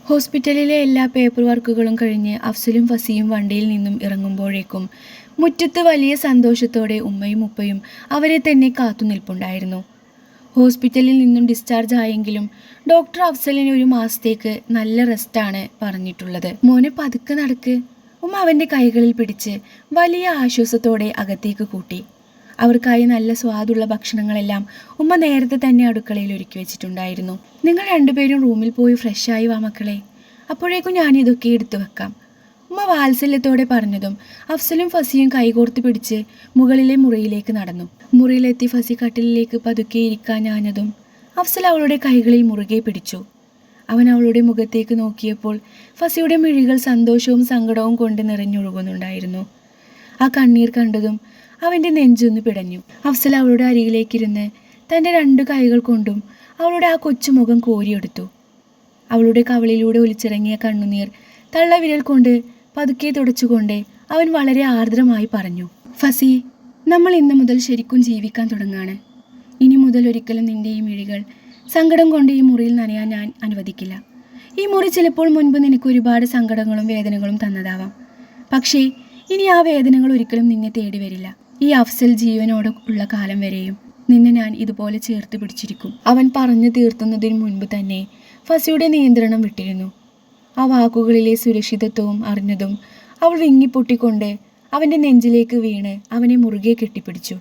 ഹോസ്പിറ്റലിലെ എല്ലാ പേപ്പർ വർക്കുകളും കഴിഞ്ഞ് അഫ്സലും ഫസിയും വണ്ടിയിൽ നിന്നും ഇറങ്ങുമ്പോഴേക്കും മുറ്റത്ത് വലിയ സന്തോഷത്തോടെ ഉമ്മയും ഉപ്പയും അവരെ തന്നെ കാത്തു നിൽപ്പുണ്ടായിരുന്നു. ഹോസ്പിറ്റലിൽ നിന്നും ഡിസ്ചാർജ് ആയെങ്കിലും ഡോക്ടർ അഫ്സലിന് ഒരു മാസത്തേക്ക് നല്ല റെസ്റ്റാണ് പറഞ്ഞിട്ടുള്ളത്. മോനെ പതുക്കെ നടക്ക്. ഉമ്മ അവൻ്റെ കൈകളിൽ പിടിച്ച് വലിയ ആശ്വാസത്തോടെ അകത്തേക്ക് കൂട്ടി. അവർക്കായി നല്ല സ്വാദുള്ള ഭക്ഷണങ്ങളെല്ലാം ഉമ്മ നേരത്തെ തന്നെ അടുക്കളയിൽ ഒരുക്കി വെച്ചിട്ടുണ്ടായിരുന്നു. നിങ്ങൾ രണ്ടുപേരും റൂമിൽ പോയി ഫ്രഷായി വാ മക്കളെ, അപ്പോഴേക്കും ഞാൻ ഇതൊക്കെ എടുത്തു വെക്കാം, ഉമ്മ വാത്സല്യത്തോടെ പറഞ്ഞതും അഫ്സലും ഫസിയും കൈകോർത്ത് പിടിച്ച് മുകളിലെ മുറിയിലേക്ക് നടന്നു. മുറിയിലെത്തി ഫസി കട്ടിലിലേക്ക് പതുക്കെ ഇരിക്കാഞ്ഞതും അഫ്സൽ അവളുടെ കൈകളിൽ മുറുകെ പിടിച്ചു. അവൻ അവളുടെ മുഖത്തേക്ക് നോക്കിയപ്പോൾ ഫസിയുടെ മിഴികൾ സന്തോഷവും സങ്കടവും കൊണ്ട് നിറഞ്ഞൊഴുകുന്നുണ്ടായിരുന്നു. ആ കണ്ണീർ കണ്ടതും അവൻ്റെ നെഞ്ചൊന്ന് പിടഞ്ഞു. അഫ്സൽ അവളുടെ അരികിലേക്കിരുന്ന് തൻ്റെ 2 കൈകൾ കൊണ്ടും അവളുടെ ആ കൊച്ചുമുഖം കോരിയെടുത്തു. അവളുടെ കവളിലൂടെ ഒലിച്ചിറങ്ങിയ കണ്ണുനീർ തള്ളവിരൽ കൊണ്ട് പതുക്കെ തുടച്ചുകൊണ്ട് അവൻ വളരെ ആർദ്രമായി പറഞ്ഞു, ഫസി, നമ്മൾ ഇന്ന് മുതൽ ശരിക്കും ജീവിക്കാൻ തുടങ്ങാണ്. ഇനി മുതൽ ഒരിക്കലും നിൻ്റെ ഈ മിഴികൾ സങ്കടം കൊണ്ട് ഈ മുറിയിൽ നനയാൻ ഞാൻ അനുവദിക്കില്ല. ഈ മുറി ചിലപ്പോൾ മുൻപ് നിനക്ക് ഒരുപാട് സങ്കടങ്ങളും വേദനകളും തന്നതാവാം. പക്ഷേ ഇനി ആ വേദനകൾ ഒരിക്കലും നിന്നെ തേടി വരില്ല. ഈ അഫ്സൽ ജീവനോടെ ഉള്ള കാലം വരെയും നിന്നെ ഞാൻ ഇതുപോലെ ചേർത്ത് പിടിച്ചിരിക്കും. അവൻ പറഞ്ഞു തീർത്തുന്നതിന് മുൻപ് തന്നെ ഫസിയുടെ നിയന്ത്രണം വിട്ടിരുന്നു. ആ വാക്കുകളിലെ സുരക്ഷിതത്വവും അറിഞ്ഞതും അവൾ വിങ്ങിപ്പൊട്ടിക്കൊണ്ട് അവൻ്റെ നെഞ്ചിലേക്ക് വീണ് അവനെ മുറുകെ കെട്ടിപ്പിടിച്ചു.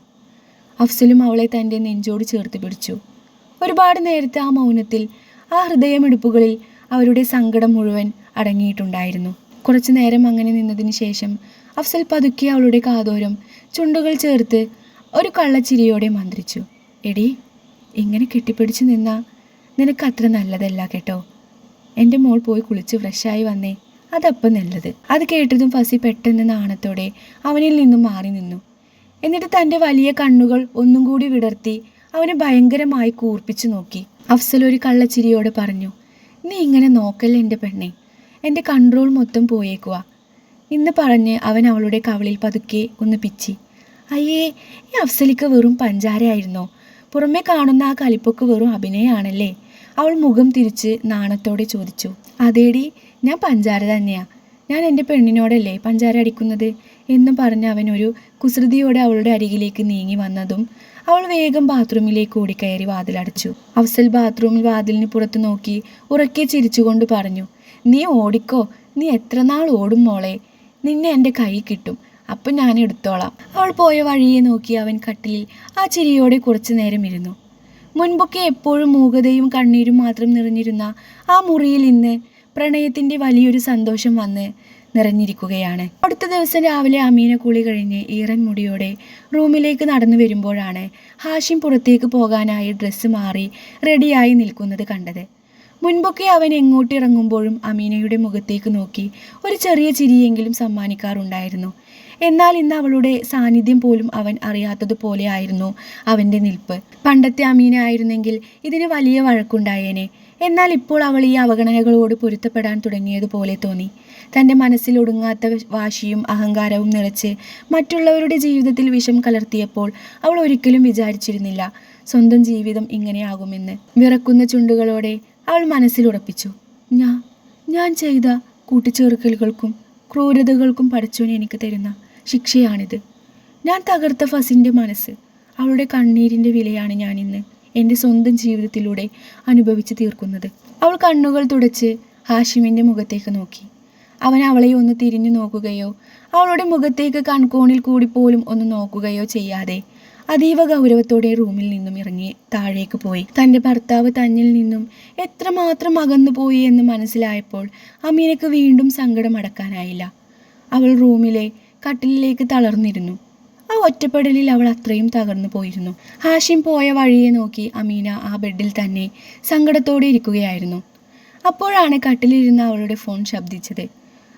അഫ്സലും അവളെ തൻ്റെ നെഞ്ചോട് ചേർത്ത് പിടിച്ചു. ഒരുപാട് നേരത്തെ ആ മൗനത്തിൽ, ആ ഹൃദയമിടിപ്പുകളിൽ അവരുടെ സങ്കടം മുഴുവൻ അടങ്ങിയിട്ടുണ്ടായിരുന്നു. കുറച്ചു നേരം അങ്ങനെ നിന്നതിന് ശേഷം അഫ്സൽ പതുക്കെ അവളുടെ കാതോരം ചുണ്ടുകൾ ചേർത്ത് ഒരു കള്ളച്ചിരിയോടെ മന്ത്രിച്ചു, എടി, ഇങ്ങനെ കെട്ടിപ്പിടിച്ച് നിന്നാ നിനക്കത്ര നല്ലതല്ല കേട്ടോ. എൻ്റെ മോൾ പോയി കുളിച്ച് ഫ്രഷായി വന്നേ, അതപ്പം നല്ലത്. അത് കേട്ടതും ഫസി പെട്ടെന്ന് നാണത്തോടെ അവനിൽ നിന്നും മാറി നിന്നു. എന്നിട്ട് തൻ്റെ വലിയ കണ്ണുകൾ ഒന്നും കൂടി വിടർത്തി അവനെ ഭയങ്കരമായി കൂർപ്പിച്ചു നോക്കി. അഫ്സൽ ഒരു കള്ളച്ചിരിയോടെ പറഞ്ഞു, നീ ഇങ്ങനെ നോക്കല്ലേ എൻ്റെ പെണ്ണെ, എൻ്റെ കൺട്രോൾ മൊത്തം പോയേക്കുവാ ഇന്ന് പറഞ്ഞ് അവൻ അവളുടെ കവളിൽ പതുക്കെ ഒന്ന് പിച്ചി. അയ്യേ, ഈ അഫ്സലിക്ക് വെറും പഞ്ചാരയായിരുന്നോ? പുറമെ കാണുന്ന ആ കലിപ്പൊക്കെ വെറും അഭിനയാണല്ലേ? അവൾ മുഖം തിരിച്ച് നാണത്തോടെ ചോദിച്ചു. അതേടി, ഞാൻ പഞ്ചാര തന്നെയാ. ഞാൻ എൻ്റെ പെണ്ണിനോടല്ലേ പഞ്ചാര അടിക്കുന്നത് എന്നും പറഞ്ഞ് അവൻ ഒരു കുസൃതിയോടെ അവളുടെ അരികിലേക്ക് നീങ്ങി വന്നതും അവൾ വേഗം ബാത്റൂമിലേക്ക് ഓടിക്കയറി വാതിലടച്ചു. അഫ്സൽ ബാത്റൂമിൽ വാതിലിന് പുറത്ത് നോക്കി ഉറക്കെ ചിരിച്ചുകൊണ്ട് പറഞ്ഞു, നീ ഓടിക്കോ, നീ എത്ര നാൾ ഓടും മോളെ, നിന്നെ എൻ്റെ കൈ കിട്ടും, അപ്പം ഞാൻ എടുത്തോളാം. അവൾ പോയ വഴിയെ നോക്കി അവൻ കട്ടിലിൽ ആ ചിരിയോടെ കുറച്ചു നേരം ഇരുന്നു. മുൻപൊക്കെ എപ്പോഴും മൂകതയും കണ്ണീരും മാത്രം നിറഞ്ഞിരുന്ന ആ മുറിയിൽ ഇന്ന് പ്രണയത്തിൻ്റെ വലിയൊരു സന്തോഷം വന്ന് നിറഞ്ഞിരിക്കുകയാണ്. അടുത്ത ദിവസം രാവിലെ അമീന കുളി കഴിഞ്ഞ് ഈറൻ മുടിയോടെ റൂമിലേക്ക് നടന്നു വരുമ്പോഴാണ് ഹാഷിം പുറത്തേക്ക് പോകാനായി ഡ്രസ്സ് മാറി റെഡിയായി നിൽക്കുന്നത് കണ്ടത്. മുൻപൊക്കെ അവൻ എങ്ങോട്ടിറങ്ങുമ്പോഴും അമീനയുടെ മുഖത്തേക്ക് നോക്കി ഒരു ചെറിയ ചിരിയെങ്കിലും സമ്മാനിക്കാറുണ്ടായിരുന്നു. എന്നാൽ ഇന്ന് അവളുടെ സാന്നിധ്യം പോലും അവൻ അറിയാത്തതുപോലെ ആയിരുന്നു അവൻ്റെ നിൽപ്പ്. പണ്ടത്തെ അമീന ആയിരുന്നെങ്കിൽ ഇതിന് വലിയ വഴക്കുണ്ടായേനെ. എന്നാൽ ഇപ്പോൾ അവൾ ഈ അവഗണനകളോട് പൊരുത്തപ്പെടാൻ തുടങ്ങിയതുപോലെ തോന്നി. തൻ്റെ മനസ്സിൽ ഒടുങ്ങാത്ത വാശിയും അഹങ്കാരവും നിറച്ച് മറ്റുള്ളവരുടെ ജീവിതത്തിൽ വിഷം കലർത്തിയപ്പോൾ അവൾ ഒരിക്കലും വിചാരിച്ചിരുന്നില്ല സ്വന്തം ജീവിതം ഇങ്ങനെയാകുമെന്ന്. വിറക്കുന്ന ചുണ്ടുകളോടെ അവൾ മനസ്സിലുറപ്പിച്ചു, ഞാൻ ചെയ്ത കൂട്ടിച്ചേർക്കലുകൾക്കും ക്രൂരതകൾക്കും പടച്ചോൻ എനിക്ക് തരുന്ന ശിക്ഷയാണിത്. ഞാൻ തകർത്ത ഫസിൻ്റെ മനസ്സ്, അവളുടെ കണ്ണീരിൻ്റെ വിലയാണ് ഞാൻ ഇന്ന് എൻ്റെ സ്വന്തം ജീവിതത്തിലൂടെ അനുഭവിച്ച് തീർക്കുന്നത്. അവൾ കണ്ണുകൾ തുടച്ച് ഹാഷിമിൻ്റെ മുഖത്തേക്ക് നോക്കി. അവൻ അവളെ ഒന്ന് തിരിഞ്ഞു നോക്കുകയോ അവളുടെ മുഖത്തേക്ക് കൺകോണിൽ കൂടി പോലും ഒന്ന് നോക്കുകയോ ചെയ്യാതെ അതീവ ഗൗരവത്തോടെ റൂമിൽ നിന്നും ഇറങ്ങി താഴേക്ക് പോയി. തൻ്റെ ഭർത്താവ് തന്നിൽ നിന്നും എത്രമാത്രം അകന്നു പോയി എന്ന് മനസ്സിലായപ്പോൾ അമീനക്ക് വീണ്ടും സങ്കടം അടക്കാനായില്ല. അവൾ റൂമിലെ കട്ടിലിലേക്ക് തളർന്നിരുന്നു. ആ ഒറ്റപ്പെടലിൽ അവൾ അത്രയും തകർന്നു പോയിരുന്നു. ഹാഷിം പോയ വഴിയെ നോക്കി അമീന ആ ബെഡിൽ തന്നെ സങ്കടത്തോടെ ഇരിക്കുകയായിരുന്നു. അപ്പോഴാണ് കട്ടിലിരുന്ന അവളുടെ ഫോൺ ശബ്ദിച്ചത്.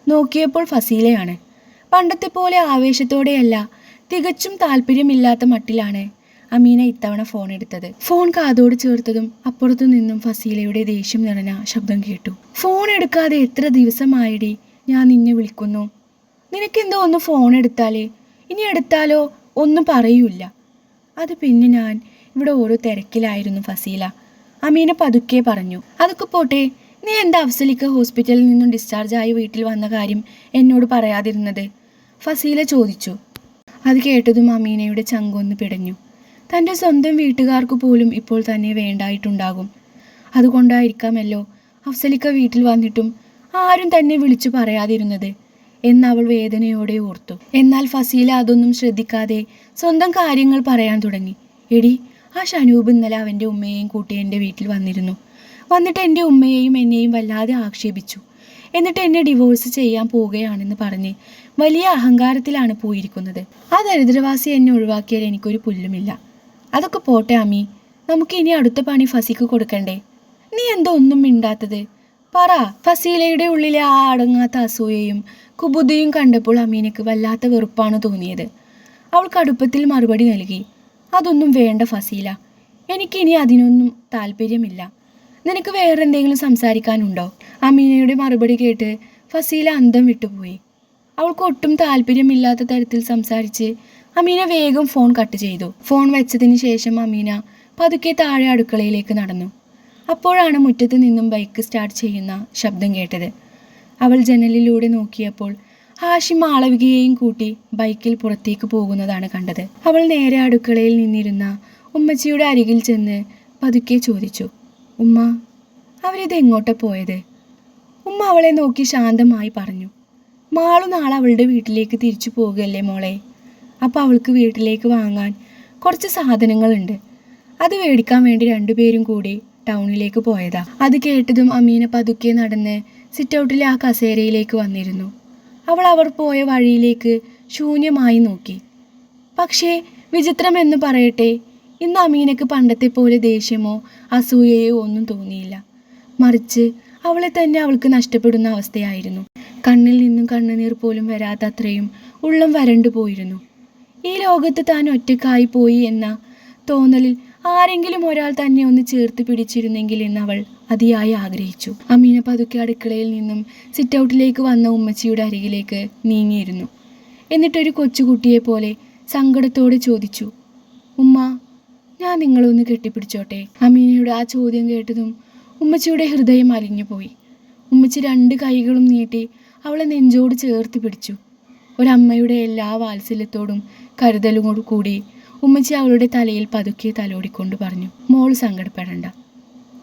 നോക്കിയപ്പോൾ ഫസീലയാണ്. പണ്ടത്തെ പോലെ ആവേശത്തോടെയല്ല, തികച്ചും താല്പര്യമില്ലാത്ത മട്ടിലാണ് അമീന ഇത്തവണ ഫോൺ എടുത്തത്. ഫോൺ കാതോട് ചേർത്തതും അപ്പുറത്തു നിന്നും ഫസീലയുടെ ദേഷ്യം നിറഞ്ഞ ശബ്ദം കേട്ടു. ഫോൺ എടുക്കാതെ എത്ര ദിവസമായിടി ഞാൻ നിന്നെ വിളിക്കുന്നു, നിനക്കെന്തോ ഒന്ന് ഫോൺ എടുത്താലേ, ഇനി എടുത്താലോ ഒന്നും പറയൂല. അത് പിന്നെ ഞാൻ ഇവിടെ ഓരോ തിരക്കിലായിരുന്നു ഫസീല, അമീന പതുക്കെ പറഞ്ഞു. അതൊക്കെ പോട്ടെ, നീ എന്താ അഫ്സലിക്ക ഹോസ്പിറ്റലിൽ നിന്നും ഡിസ്ചാർജായി വീട്ടിൽ വന്ന കാര്യം എന്നോട് പറയാതിരുന്നത്? ഫസീല ചോദിച്ചു. അത് കേട്ടതും അമീനയുടെ ചങ്കൊന്ന് പിടഞ്ഞു. തൻ്റെ സ്വന്തം വീട്ടുകാർക്ക് പോലും ഇപ്പോൾ തന്നെ വേണ്ടായിട്ടുണ്ടാകും. അതുകൊണ്ടായിരിക്കാമല്ലോ അഫ്സലിക്ക വീട്ടിൽ വന്നിട്ടും ആരും തന്നെ വിളിച്ചു പറയാതിരുന്നത് എന്നവൾ വേദനയോടെ ഓർത്തു. എന്നാൽ ഫസീല അതൊന്നും ശ്രദ്ധിക്കാതെ സ്വന്തം കാര്യങ്ങൾ പറയാൻ തുടങ്ങി. എടി, ആ ഷനൂബ് ഇന്നലെ അവൻ്റെ ഉമ്മയെയും കൂട്ടി എൻ്റെ വീട്ടിൽ വന്നിരുന്നു. വന്നിട്ട് എൻ്റെ ഉമ്മയെയും എന്നെയും വല്ലാതെ ആക്ഷേപിച്ചു. എന്നിട്ട് എന്നെ ഡിവോഴ്സ് ചെയ്യാൻ പോവുകയാണെന്ന് പറഞ്ഞ് വലിയ അഹങ്കാരത്തിലാണ് പോയിരിക്കുന്നത്. ആ ദരിദ്രവാസി എന്നെ ഒഴിവാക്കിയാൽ എനിക്കൊരു പുല്ലുമില്ല. അതൊക്കെ പോട്ടെ അമ്മി, നമുക്ക് ഇനി അടുത്ത പണി ഫസിക്ക് കൊടുക്കണ്ടേ? നീ എന്തോ ഒന്നും മിണ്ടാത്തത്? പറ. ഫസീലയുടെ ഉള്ളിലെ ആ അടങ്ങാത്ത അസൂയയും കുബുദ്ധിയും കണ്ടപ്പോൾ അമീനക്ക് വല്ലാത്ത വെറുപ്പാണ് തോന്നിയത്. അവൾ കടുപ്പത്തിൽ മറുപടി നൽകി. അതൊന്നും വേണ്ട ഫസീല, എനിക്കിനി അതിനൊന്നും താല്പര്യമില്ല. നിനക്ക് വേറെന്തെങ്കിലും സംസാരിക്കാനുണ്ടോ? അമീനയുടെ മറുപടി കേട്ട് ഫസീല അന്തം വിട്ടുപോയി. അവൾക്ക് ഒട്ടും താല്പര്യമില്ലാത്ത തരത്തിൽ സംസാരിച്ച് അമീന വേഗം ഫോൺ കട്ട് ചെയ്തു. ഫോൺ വെച്ചതിന് ശേഷം അമീന പതുക്കെ താഴെ അടുക്കളയിലേക്ക് നടന്നു. അപ്പോഴാണ് മുറ്റത്ത് നിന്നും ബൈക്ക് സ്റ്റാർട്ട് ചെയ്യുന്ന ശബ്ദം കേട്ടത്. അവൾ ജനലിലൂടെ നോക്കിയപ്പോൾ ഹാഷിം മാളവികയെയും കൂട്ടി ബൈക്കിൽ പുറത്തേക്ക് പോകുന്നതാണ് കണ്ടത്. അവൾ നേരെ അടുക്കളയിൽ നിന്നിരുന്ന ഉമ്മച്ചിയുടെ അരികിൽ ചെന്ന് പതുക്കെ ചോദിച്ചു, ഉമ്മ, അവരിത് എങ്ങോട്ടാ പോയത്? ഉമ്മ അവളെ നോക്കി ശാന്തമായി പറഞ്ഞു, മാളു നാളെ അവളുടെ വീട്ടിലേക്ക് തിരിച്ചു പോകുകയല്ലേ മോളെ. അപ്പോൾ അവൾക്ക് വീട്ടിലേക്ക് വാങ്ങാൻ കുറച്ച് സാധനങ്ങളുണ്ട്. അത് മേടിക്കാൻ വേണ്ടി രണ്ടുപേരും കൂടി ടൗണിലേക്ക് പോയതാ. അത് കേട്ടതും അമീന പതുക്കെ നടന്ന് സിറ്റൗട്ടിലെ ആ കസേരയിലേക്ക് വന്നിരുന്നു. അവൾ അവർ പോയ വഴിയിലേക്ക് ശൂന്യമായി നോക്കി. പക്ഷേ വിചിത്രമെന്ന് പറയട്ടെ, ഇന്ന് അമീനക്ക് പണ്ടത്തെ പോലെ ദേഷ്യമോ അസൂയയോ ഒന്നും തോന്നിയില്ല. മറിച്ച് അവളെ തന്നെ അവൾക്ക് നഷ്ടപ്പെടുന്ന അവസ്ഥയായിരുന്നു. കണ്ണിൽ നിന്നും കണ്ണുനീർ പോലും വരാത്തത്രയും ഉള്ളം വരണ്ടു പോയിരുന്നു. ഈ ലോകത്ത് താൻ ഒറ്റക്കായി പോയി എന്ന തോന്നലിൽ ആരെങ്കിലും ഒരാൾ തന്നെ ഒന്ന് ചേർത്ത് പിടിച്ചിരുന്നെങ്കിൽ എന്ന് അവൾ അതിയായി ആഗ്രഹിച്ചു. അമീന പതുക്കെ അടുക്കളയിൽ നിന്നും സിറ്റൗട്ടിലേക്ക് വന്ന ഉമ്മച്ചിയുടെ അരികിലേക്ക് നീങ്ങിയിരുന്നു. എന്നിട്ടൊരു കൊച്ചുകുട്ടിയെ പോലെ സങ്കടത്തോടെ ചോദിച്ചു, ഉമ്മ, ഞാൻ നിങ്ങളൊന്ന് കെട്ടിപ്പിടിച്ചോട്ടെ? അമീനയുടെ ആ ചോദ്യം കേട്ടതും ഉമ്മച്ചിയുടെ ഹൃദയം അലിഞ്ഞുപോയി. ഉമ്മച്ചി രണ്ട് കൈകളും നീട്ടി അവളെ നെഞ്ചോട് ചേർത്ത് പിടിച്ചു. ഒരമ്മയുടെ എല്ലാ വാത്സല്യത്തോടും കരുതലോടും കൂടി ഉമ്മച്ചി അവളുടെ തലയിൽ പതുക്കെ തലോടിക്കൊണ്ട് പറഞ്ഞു, മോൾ സങ്കടപ്പെടണ്ട,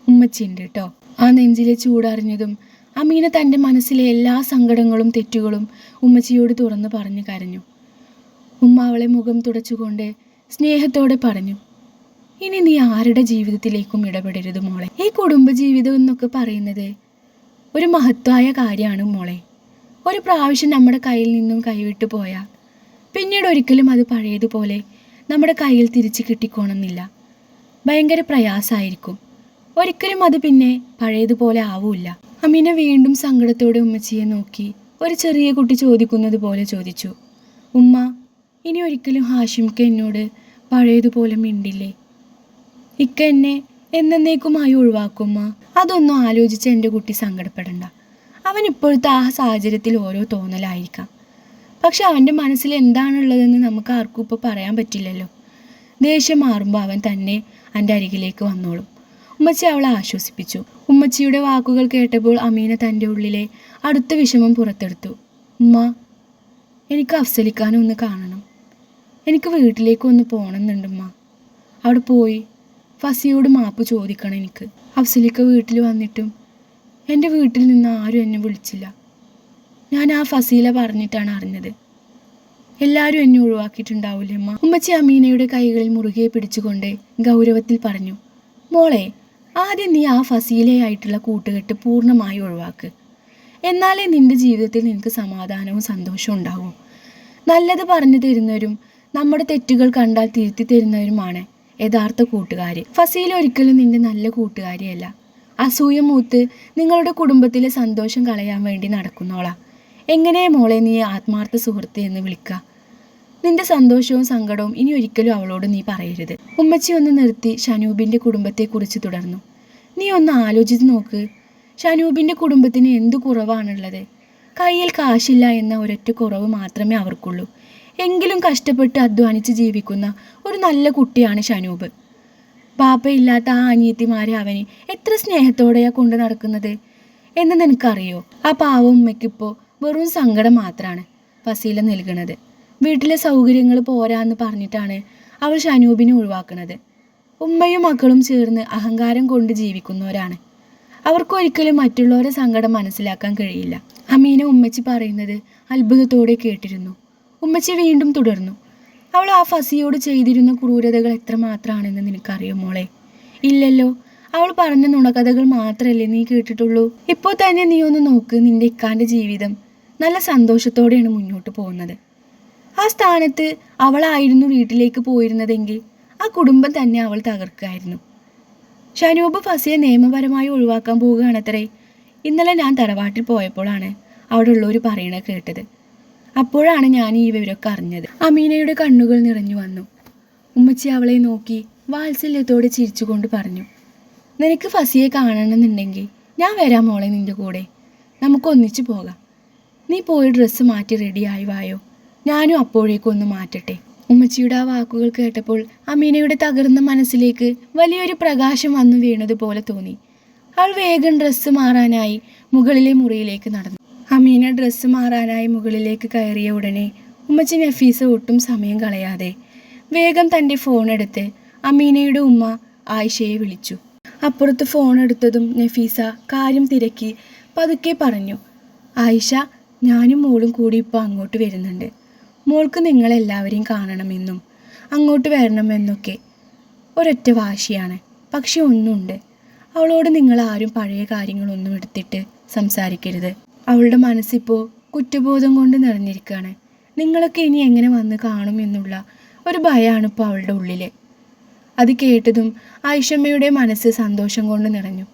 ഉമ്മച്ചിയുണ്ട് കേട്ടോ. ആ നെഞ്ചിലെ ചൂടറിഞ്ഞതും അമീന തൻ്റെ മനസ്സിലെ എല്ലാ സങ്കടങ്ങളും തെറ്റുകളും ഉമ്മച്ചിയോട് തുറന്നു പറഞ്ഞു കരഞ്ഞു. ഉമ്മ അവളെ മുഖം തുടച്ചുകൊണ്ട് സ്നേഹത്തോടെ പറഞ്ഞു, ഇനി നീ ആരുടെ ജീവിതത്തിലേക്കും ഇടപെടരുത് മോളെ. ഈ കുടുംബജീവിതം എന്നൊക്കെ പറയുന്നത് ഒരു മഹത്തായ കാര്യമാണ് മോളെ. ഒരു പ്രാവശ്യം നമ്മുടെ കയ്യിൽ നിന്നും കൈവിട്ടു പോയാൽ പിന്നീട് ഒരിക്കലും അത് പഴയതുപോലെ നമ്മുടെ കയ്യിൽ തിരിച്ച് കിട്ടിക്കോണമെന്നില്ല. ഭയങ്കര പ്രയാസമായിരിക്കും. ഒരിക്കലും അത് പിന്നെ പഴയതുപോലെ ആവൂല്ല. അമീന വീണ്ടും സങ്കടത്തോടെ ഉമ്മച്ചിയെ നോക്കി ഒരു ചെറിയ കുട്ടി ചോദിക്കുന്നത് പോലെ ചോദിച്ചു, ഉമ്മ, ഇനി ഒരിക്കലും ഹാഷിംക്ക് എന്നോട് പഴയതുപോലെ മിണ്ടില്ലേ? ഇക്ക എന്നെ എന്നേക്കുമായി ഒഴിവാക്കുമ്മ. അതൊന്നും ആലോചിച്ച് എൻ്റെ കുട്ടി സങ്കടപ്പെടണ്ട. അവൻ ഇപ്പോഴത്തെ ആ സാഹചര്യത്തിൽ ഓരോ തോന്നലായിരിക്കാം. പക്ഷെ അവൻ്റെ മനസ്സിൽ എന്താണുള്ളതെന്ന് നമുക്ക് ആർക്കും ഇപ്പോൾ പറയാൻ പറ്റില്ലല്ലോ. ദേഷ്യം മാറുമ്പോൾ അവൻ തന്നെ എൻ്റെ അരികിലേക്ക് വന്നോളും. ഉമ്മച്ചി അവളെ ആശ്വസിപ്പിച്ചു. ഉമ്മച്ചിയുടെ വാക്കുകൾ കേട്ടപ്പോൾ അമീന തൻ്റെ ഉള്ളിലെ അടുത്ത വിഷമം പുറത്തെടുത്തു. ഉമ്മ, എനിക്ക് അഫ്സലിക്കാനെ ഒന്ന് കാണണം. എനിക്ക് വീട്ടിലേക്ക് ഒന്ന് പോകണമെന്നുണ്ടുമ്മ. അവിടെ പോയി ഫസിയോട് മാപ്പ് ചോദിക്കണം എനിക്ക്. അഫ്സലിക്ക വീട്ടിൽ വന്നിട്ടും എൻ്റെ വീട്ടിൽ നിന്ന് ആരും എന്നെ വിളിച്ചില്ല. ഞാൻ ആ ഫസീല പറഞ്ഞിട്ടാണ് അറിഞ്ഞത്. എല്ലാവരും എന്നെ ഒഴിവാക്കിയിട്ടുണ്ടാവില്ലേ അമ്മ? ഉമ്മച്ചി അമീനയുടെ കൈകളിൽ മുറുകെ പിടിച്ചുകൊണ്ട് ഗൗരവത്തിൽ പറഞ്ഞു, മോളെ, ആദ്യം നീ ആ ഫസീലയായിട്ടുള്ള കൂട്ടുകെട്ട് പൂർണ്ണമായി ഒഴിവാക്ക്. എന്നാലേ നിൻ്റെ ജീവിതത്തിൽ നിനക്ക് സമാധാനവും സന്തോഷവും ഉണ്ടാവും. നല്ലത് പറഞ്ഞു തരുന്നവരും നമ്മുടെ തെറ്റുകൾ കണ്ടാൽ തിരുത്തി തരുന്നവരുമാണ് യഥാർത്ഥ കൂട്ടുകാർ. ഫസീല ഒരിക്കലും നിൻ്റെ നല്ല കൂട്ടുകാരിയല്ല. അസൂയ മൂത്ത് നിങ്ങളുടെ കുടുംബത്തിലെ സന്തോഷം കളയാൻ വേണ്ടി നടക്കുന്നോളാ. എങ്ങനെ മോളെ നീ ആത്മാർത്ഥ സുഹൃത്ത് എന്ന് വിളിക്കുക? നിന്റെ സന്തോഷവും സങ്കടവും ഇനി ഒരിക്കലും അവളോട് നീ പറയരുത്. ഉമ്മച്ചി ഒന്ന് നിർത്തി ഷനൂബിൻ്റെ കുടുംബത്തെക്കുറിച്ച് തുടർന്നു. നീ ഒന്ന് ആലോചിച്ച് നോക്ക്. ഷനൂബിൻ്റെ കുടുംബത്തിന് എന്തു കുറവാണുള്ളത്? കയ്യിൽ കാശില്ല എന്ന ഒരൊറ്റ കുറവ് മാത്രമേ അവർക്കുള്ളൂ. എങ്കിലും കഷ്ടപ്പെട്ട് അധ്വാനിച്ച് ജീവിക്കുന്ന ഒരു നല്ല കുട്ടിയാണ് ഷനൂബ്. പാപ്പയില്ലാത്ത ആ അനിയത്തിമാരെ അവന് എത്ര സ്നേഹത്തോടെയാണ് കൊണ്ട് നടക്കുന്നത്. എന്ന് നിനക്കറിയോ? ആ പാവം ഉമ്മയ്ക്കിപ്പോൾ വെറും സങ്കടം മാത്രമാണ് ഫസീല നൽകണത്. വീട്ടിലെ സൗകര്യങ്ങൾ പോരാന്ന് പറഞ്ഞിട്ടാണ് അവൾ ഷനൂബിനെ ഒഴിവാക്കുന്നത്. ഉമ്മയും മക്കളും ചേർന്ന് അഹങ്കാരം കൊണ്ട് ജീവിക്കുന്നവരാണ്. അവർക്കൊരിക്കലും മറ്റുള്ളവരുടെ സങ്കടം മനസ്സിലാക്കാൻ കഴിയില്ല. അമീന ഉമ്മച്ചി പറയുന്നത് അത്ഭുതത്തോടെ കേട്ടിരുന്നു. ഉമ്മച്ചി വീണ്ടും തുടർന്നു. അവൾ ആ ഫസിയോട് ചെയ്തിരുന്ന ക്രൂരതകൾ എത്രമാത്രമാണെന്ന് നിനക്കറിയോ മോളെ? ഇല്ലല്ലോ. അവൾ പറഞ്ഞ നുണകഥകൾ മാത്രമല്ലേ നീ കേട്ടിട്ടുള്ളൂ. ഇപ്പോൾ തന്നെ നീ ഒന്ന് നോക്ക്. നിന്റെ ഇക്കാൻ്റെ ജീവിതം നല്ല സന്തോഷത്തോടെയാണ് മുന്നോട്ട് പോകുന്നത്. ആ സ്ഥാനത്ത് അവളായിരുന്നു വീട്ടിലേക്ക് പോയിരുന്നതെങ്കിൽ ആ കുടുംബം തന്നെ അവൾ തകർക്കായിരുന്നു. ഷനൂബ് ഫസിയെ നിയമപരമായി ഒഴിവാക്കാൻ പോവുകയാണത്രേ. ഇന്നലെ ഞാൻ തറവാട്ടിൽ പോയപ്പോഴാണ് അവിടെ ഉള്ളവർ പറയണത് കേട്ടത്. അപ്പോഴാണ് ഞാൻ ഈ വിവരമൊക്കെ അറിഞ്ഞത്. അമീനയുടെ കണ്ണുകൾ നിറഞ്ഞു വന്നു. ഉമ്മച്ചി അവളെ നോക്കി വാത്സല്യത്തോടെ ചിരിച്ചുകൊണ്ട് പറഞ്ഞു, നിനക്ക് ഫസിയെ കാണണമെന്നുണ്ടെങ്കിൽ ഞാൻ വരാം മോളെ നിൻ്റെ കൂടെ. നമുക്കൊന്നിച്ചു പോകാം. നീ പോയി ഡ്രസ്സ് മാറ്റി റെഡിയായി വായോ. ഞാനും അപ്പോഴേക്കൊന്ന് മാറ്റട്ടെ. ഉമ്മച്ചിയുടെ ആ വാക്കുകൾ കേട്ടപ്പോൾ അമീനയുടെ തകർന്ന മനസ്സിലേക്ക് വലിയൊരു പ്രകാശം വന്നു വീണതുപോലെ തോന്നി. അവൾ വേഗം ഡ്രസ്സ് മാറാനായി മുകളിലെ മുറിയിലേക്ക് നടന്നു. അമീന ഡ്രസ്സ് മാറാനായി മുകളിലേക്ക് കയറിയ ഉടനെ ഉമ്മച്ചി നഫീസ ഒട്ടും സമയം കളയാതെ വേഗം തൻ്റെ ഫോൺ എടുത്ത് അമീനയുടെ ഉമ്മ ആയിഷയെ വിളിച്ചു. അപ്പുറത്ത് ഫോൺ എടുത്തതും നഫീസ കാര്യം തിരക്കി പതുക്കെ പറഞ്ഞു, ആയിഷ, ഞാനും മോളും കൂടി ഇപ്പോൾ അങ്ങോട്ട് വരുന്നുണ്ട്. മോൾക്ക് നിങ്ങളെല്ലാവരെയും കാണണമെന്നും അങ്ങോട്ട് വരണമെന്നൊക്കെ ഒരൊറ്റ വാശിയാണ്. പക്ഷെ ഒന്നുണ്ട്, അവളോട് നിങ്ങളാരും പഴയ കാര്യങ്ങളൊന്നും എടുത്തിട്ട് സംസാരിക്കരുത്. അവളുടെ മനസ്സിപ്പോൾ കുറ്റബോധം കൊണ്ട് നിറഞ്ഞിരിക്കുകയാണ്. നിങ്ങളൊക്കെ ഇനി എങ്ങനെ വന്ന് കാണുമെന്നുള്ള ഒരു ഭയമാണ് ഇപ്പോൾ അവളുടെ ഉള്ളിൽ. അത് കേട്ടതും ആയിഷമ്മയുടെ മനസ്സ് സന്തോഷം കൊണ്ട് നിറഞ്ഞു.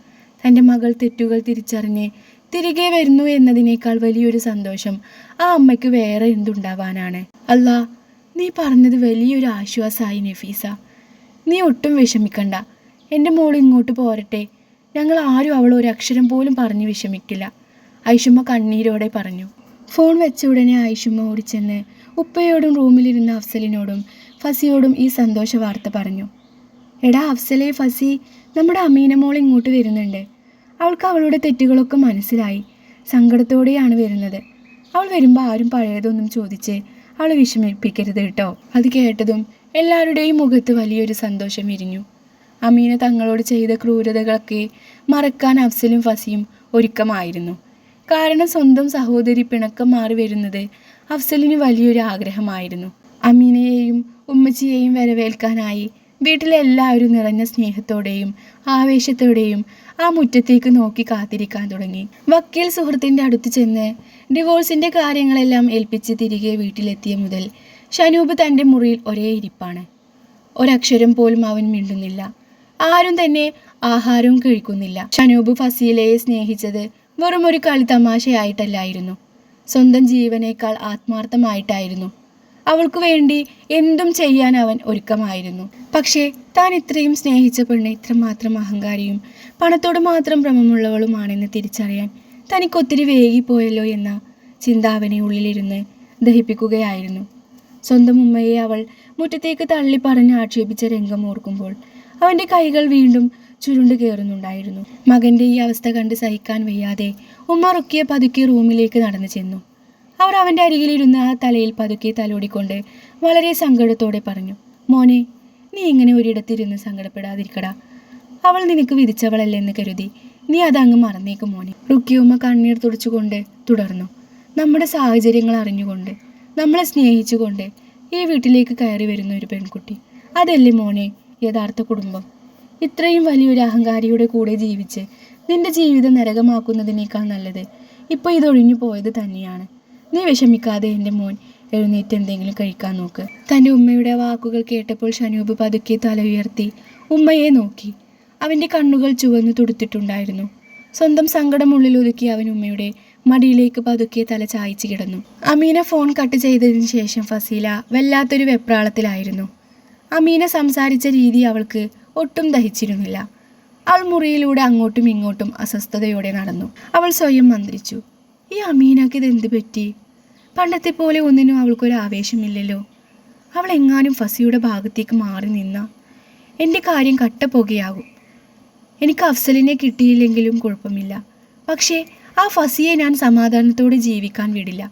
തൻ്റെ മകൾ തെറ്റുകൾ തിരിച്ചറിഞ്ഞ് തിരികെ വരുന്നു എന്നതിനേക്കാൾ വലിയൊരു സന്തോഷം ആ അമ്മയ്ക്ക് വേറെ എന്തുണ്ടാവാനാണ്. അല്ലാ, നീ പറഞ്ഞത് വലിയൊരു ആശ്വാസമായി നഫീസ. നീ ഒട്ടും വിഷമിക്കണ്ട. എൻ്റെ മോൾ ഇങ്ങോട്ട് പോരട്ടെ. ഞങ്ങൾ ആരും അവൾ ഒരക്ഷരം പോലും പറഞ്ഞ് വിഷമിക്കില്ല, ആയിഷമ്മ കണ്ണീരോടെ പറഞ്ഞു. ഫോൺ വെച്ച ഉടനെ ആയിഷമ്മ ഓടിച്ചെന്ന് ഉപ്പയോടും റൂമിലിരുന്ന അഫ്സലിനോടും ഫസിയോടും ഈ സന്തോഷ വാർത്ത പറഞ്ഞു. എടാ അഫ്സലെ, ഫസി, നമ്മുടെ അമീന മോൾ ഇങ്ങോട്ട് വരുന്നുണ്ട്. അവൾക്ക് അവളുടെ തെറ്റുകളൊക്കെ മനസ്സിലായി. സങ്കടത്തോടെയാണ് വരുന്നത്. അവൾ വരുമ്പോൾ ആരും പഴയതൊന്നും ചോദിച്ച് അവളെ വിഷമിപ്പിക്കരുത് കേട്ടോ. അത് കേട്ടതും എല്ലാവരുടെയും മുഖത്ത് വലിയൊരു സന്തോഷം വിരിഞ്ഞു. അമീന തങ്ങളോട് ചെയ്ത ക്രൂരതകളൊക്കെ മറക്കാൻ അഫ്സലും ഫസിയും ഒരുക്കമായിരുന്നു. കാരണം സ്വന്തം സഹോദരി പിണക്കം മാറി വരുന്നത് അഫ്സലിന് വലിയൊരു ആഗ്രഹമായിരുന്നു. അമീനയെയും ഉമ്മച്ചിയെയും വരവേൽക്കാനായി വീട്ടിലെല്ലാവരും നിറഞ്ഞ സ്നേഹത്തോടെയും ആവേശത്തോടെയും ആ മുറ്റത്തേക്ക് നോക്കി കാത്തിരിക്കാൻ തുടങ്ങി. വക്കീൽ സുഹൃത്തിൻ്റെ അടുത്ത് ചെന്ന് ഡിവോഴ്സിൻ്റെ കാര്യങ്ങളെല്ലാം ഏൽപ്പിച്ച് തിരികെ വീട്ടിലെത്തിയ മുതൽ ഷനൂബ് തൻ്റെ മുറിയിൽ ഒരേ ഇരിപ്പാണ്. ഒരക്ഷരം പോലും അവൻ മിണ്ടുന്നില്ല. ആരും തന്നെ ആഹാരവും കഴിക്കുന്നില്ല. ഷനൂബ് ഫസീലയെ സ്നേഹിച്ചത് വെറും ഒരു കളി തമാശയായിട്ടല്ലായിരുന്നു, സ്വന്തം ജീവനേക്കാൾ ആത്മാർത്ഥമായിട്ടായിരുന്നു. അവൾക്ക് വേണ്ടി എന്തും ചെയ്യാൻ അവൻ ഒരുക്കമായിരുന്നു. പക്ഷേ താൻ ഇത്രയും സ്നേഹിച്ച പെണ്ണ് ഇത്രമാത്രം അഹങ്കാരിയും പണത്തോട് മാത്രം ഭ്രമമുള്ളവളുമാണെന്ന് തിരിച്ചറിയാൻ തനിക്കൊത്തിരി വേഗിപ്പോയല്ലോ എന്ന ചിന്ത അവനെ ഉള്ളിലിരുന്ന് ദഹിപ്പിക്കുകയായിരുന്നു. സ്വന്തം ഉമ്മയെ അവൾ മുറ്റത്തേക്ക് തള്ളി പറഞ്ഞ് ആക്ഷേപിച്ച രംഗം ഓർക്കുമ്പോൾ അവൻ്റെ കൈകൾ വീണ്ടും ചുരുണ്ടു കയറുന്നുണ്ടായിരുന്നു. മകൻ്റെ ഈ അവസ്ഥ കണ്ട് സഹിക്കാൻ വയ്യാതെ ഉമ്മ റുക്കിയ പതുക്കെ റൂമിലേക്ക് നടന്നു ചെന്നു. അവർ അവൻ്റെ അരികിലിരുന്ന് ആ തലയിൽ പതുക്കെ തലോടിക്കൊണ്ട് വളരെ സങ്കടത്തോടെ പറഞ്ഞു, മോനെ, നീ ഇങ്ങനെ ഒരിടത്തിരുന്ന് സങ്കടപ്പെടാതിരിക്കടാ. അവൾ നിനക്ക് വിധിച്ചവളല്ലെന്ന് കരുതി നീ അതങ്ങ് മറന്നേക്കും മോനെ. റുക്കിയുമ്മ കണ്ണീർ തുടച്ചുകൊണ്ട് തുടർന്നു, നമ്മുടെ സാഹചര്യങ്ങൾ അറിഞ്ഞുകൊണ്ട് നമ്മളെ സ്നേഹിച്ചുകൊണ്ട് ഈ വീട്ടിലേക്ക് കയറി വരുന്ന ഒരു പെൺകുട്ടി, അതല്ലേ മോനെ യഥാർത്ഥ കുടുംബം. ഇത്രയും വലിയൊരു അഹങ്കാരിയുടെ കൂടെ ജീവിച്ച് നിന്റെ ജീവിതം നരകമാക്കുന്നതിനേക്കാൾ നല്ലത് ഇപ്പോൾ ഇതൊഴിഞ്ഞു പോയത് തന്നെയാണ്. നീ വിഷമിക്കാതെ എൻ്റെ മോൻ, എഴുന്നേറ്റ് എന്തെങ്കിലും കഴിക്കാൻ നോക്ക്. തൻ്റെ ഉമ്മയുടെ വാക്കുകൾ കേട്ടപ്പോൾ ഷനൂബ് പതുക്കെ തല ഉയർത്തി ഉമ്മയെ നോക്കി. അവൻ്റെ കണ്ണുകൾ ചുവന്നു തുടുത്തിട്ടുണ്ടായിരുന്നു. സ്വന്തം സങ്കടമുള്ളിൽ ഒതുക്കി അവൻ ഉമ്മയുടെ മടിയിലേക്ക് പതുക്കെ തല ചായച്ചു കിടന്നു. അമീന ഫോൺ കട്ട് ചെയ്തതിന് ശേഷം ഫസീല വല്ലാത്തൊരു വെപ്രാളത്തിലായിരുന്നു. അമീന സംസാരിച്ച രീതി അവൾക്ക് ഒട്ടും ദഹിച്ചിരുന്നില്ല. അവൾ മുറിയിലൂടെ അങ്ങോട്ടും ഇങ്ങോട്ടും അസ്വസ്ഥതയോടെ നടന്നു. അവൾ സ്വയം മന്ത്രിച്ചു, ഈ അമീനക്ക് ഇതെന്ത് പറ്റി? പണ്ടത്തെ പോലെ ഒന്നിനും അവൾക്കൊരു ആവേശമില്ലല്ലോ. അവൾ എങ്ങാനും ഫസിയുടെ ഭാഗത്തേക്ക് മാറി നിന്ന എൻ്റെ കാര്യം കട്ടപ്പുകയാകും. എനിക്ക് അഫ്സലിനെ കിട്ടിയില്ലെങ്കിലും കുഴപ്പമില്ല, പക്ഷേ ആ ഫസിയെ ഞാൻ സമാധാനത്തോടെ ജീവിക്കാൻ വിടില്ല.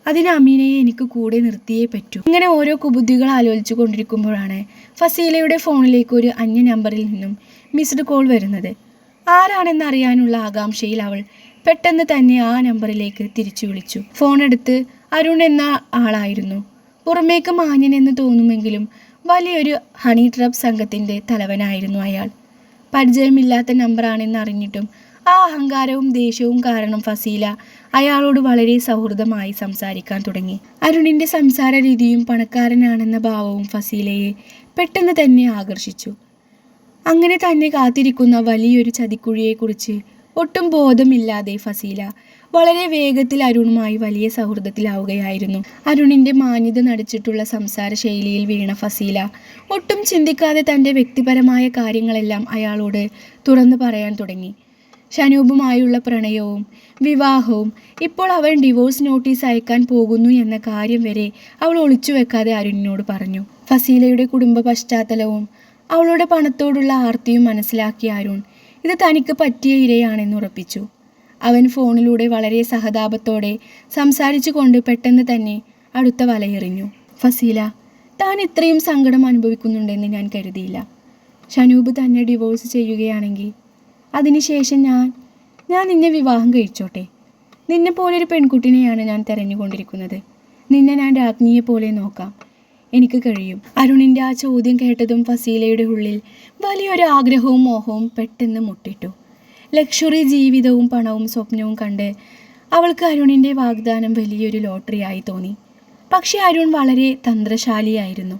അതിന് അമീനയെ എനിക്ക് കൂടെ നിർത്തിയേ പറ്റൂ. ഇങ്ങനെ ഓരോ കുബുദ്ധികൾ ആലോചിച്ചു കൊണ്ടിരിക്കുമ്പോഴാണ് ഫസീലയുടെ ഫോണിലേക്ക് ഒരു അന്യ നമ്പറിൽ നിന്നും മിസ്ഡ് കോൾ വരുന്നത്. ആരാണെന്നറിയാനുള്ള ആകാംക്ഷയിൽ അവൾ പെട്ടെന്ന് തന്നെ ആ നമ്പറിലേക്ക് തിരിച്ചു വിളിച്ചു. ഫോൺ എടുത്ത് അരുൺ എന്ന ആളായിരുന്നു. പുറമേക്ക് മാന്യനെന്ന് തോന്നുമെങ്കിലും വലിയൊരു ഹണി ട്രാപ്പ് സംഘത്തിൻ്റെ തലവനായിരുന്നു അയാൾ. പരിചയമില്ലാത്ത നമ്പറാണെന്ന് അറിഞ്ഞിട്ടും ആ അഹങ്കാരവും ദേഷ്യവും കാരണം ഫസീല അയാളോട് വളരെ സൗഹൃദമായി സംസാരിക്കാൻ തുടങ്ങി. അരുണിൻ്റെ സംസാര രീതിയും പണക്കാരനാണെന്ന ഭാവവും ഫസീലയെ പെട്ടെന്ന് തന്നെ ആകർഷിച്ചു. അങ്ങനെ തന്നെ കാത്തിരിക്കുന്ന വലിയൊരു ചതിക്കുഴിയെക്കുറിച്ച് ഒട്ടും ബോധമില്ലാതെ ഫസീല വളരെ വേഗത്തിൽ അരുണുമായി വലിയ സൗഹൃദത്തിലാവുകയായിരുന്നു. അരുണിൻ്റെ മാന്യത നടിച്ചിട്ടുള്ള സംസാര ശൈലിയിൽ വീണ ഫസീല ഒട്ടും ചിന്തിക്കാതെ തൻ്റെ വ്യക്തിപരമായ കാര്യങ്ങളെല്ലാം അയാളോട് തുറന്നു പറയാൻ തുടങ്ങി. ഷനൂബുമായുള്ള പ്രണയവും വിവാഹവും ഇപ്പോൾ അവൻ ഡിവോഴ്സ് നോട്ടീസ് അയക്കാൻ പോകുന്നു എന്ന കാര്യം വരെ അവൾ ഒളിച്ചു വെക്കാതെ അരുണിനോട് പറഞ്ഞു. ഫസീലയുടെ കുടുംബ പശ്ചാത്തലവും അവളുടെ പണത്തോടുള്ള ആർത്തിയും മനസ്സിലാക്കിയ അരുൺ ഇത് തനിക്ക് പറ്റിയ ഇരയാണെന്ന് ഉറപ്പിച്ചു. അവൻ ഫോണിലൂടെ വളരെ സഹതാപത്തോടെ സംസാരിച്ചു കൊണ്ട് പെട്ടെന്ന് തന്നെ അടുത്ത വലയെറിഞ്ഞു. ഫസീല, താൻ ഇത്രയും സങ്കടം അനുഭവിക്കുന്നുണ്ടെന്ന് ഞാൻ കരുതിയില്ല. ഷനൂബ് തന്നെ ഡിവോഴ്സ് ചെയ്യുകയാണെങ്കിൽ അതിനുശേഷം ഞാൻ നിന്നെ വിവാഹം കഴിച്ചോട്ടെ. നിന്നെ പോലൊരു പെൺകുട്ടിനെയാണ് ഞാൻ തിരഞ്ഞുകൊണ്ടിരിക്കുന്നത്. നിന്നെ ഞാൻ രാജ്ഞിയെ പോലെ നോക്കാം. എനിക്ക് കഴിയും. അരുണിൻ്റെ ആ ചോദ്യം കേട്ടതും ഫസീലയുടെ ഉള്ളിൽ വലിയൊരു ആഗ്രഹവും മോഹവും പെട്ടെന്ന് മുട്ടിട്ടു. ലക്ഷറി ജീവിതവും പണവും സ്വപ്നവും കണ്ട് അവൾക്ക് അരുണിൻ്റെ വാഗ്ദാനം വലിയൊരു ലോട്ടറിയായി തോന്നി. പക്ഷേ അരുൺ വളരെ തന്ത്രശാലിയായിരുന്നു.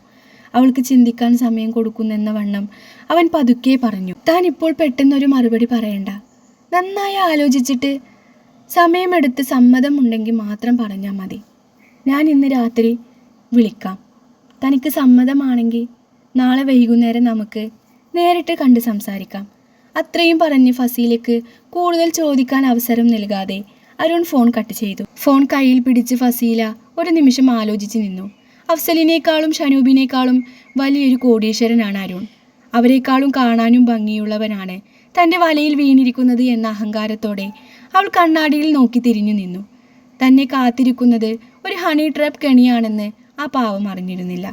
അവൾക്ക് ചിന്തിക്കാൻ സമയം കൊടുക്കുന്നെന്ന വണ്ണം അവൻ പതുക്കെ പറഞ്ഞു. താൻ ഇപ്പോൾ പെട്ടെന്നൊരു മറുപടി പറയണ്ട. നന്നായി ആലോചിച്ചിട്ട് സമയമെടുത്ത് സമ്മതമുണ്ടെങ്കിൽ മാത്രം പറഞ്ഞാൽ മതി. ഞാൻ ഇന്ന് രാത്രി വിളിക്കാം. തനിക്ക് സമ്മതമാണെങ്കിൽ നാളെ വൈകുന്നേരം നമുക്ക് നേരിട്ട് കണ്ട് സംസാരിക്കാം. അത്രയും പറഞ്ഞ് ഫസീലയ്ക്ക് കൂടുതൽ ചോദിക്കാൻ അവസരം നൽകാതെ അരുൺ ഫോൺ കട്ട് ചെയ്തു. ഫോൺ കയ്യിൽ പിടിച്ച് ഫസീല ഒരു നിമിഷം ആലോചിച്ച് നിന്നു. അഫ്സലിനേക്കാളും ഷനൂബിനേക്കാളും വലിയൊരു കോടീശ്വരനാണ് അരുൺ. അവരെക്കാളും കാണാനും ഭംഗിയുള്ളവനാണ് തൻ്റെ വലയിൽ വീണിരിക്കുന്നത് എന്ന അഹങ്കാരത്തോടെ അവൾ കണ്ണാടിയിൽ നോക്കി തിരിഞ്ഞു നിന്നു. തന്നെ കാത്തിരിക്കുന്നത് ഒരു ഹണി ട്രാപ്പ് കെണിയാണെന്ന് ആ പാവം അറിഞ്ഞിരുന്നില്ല.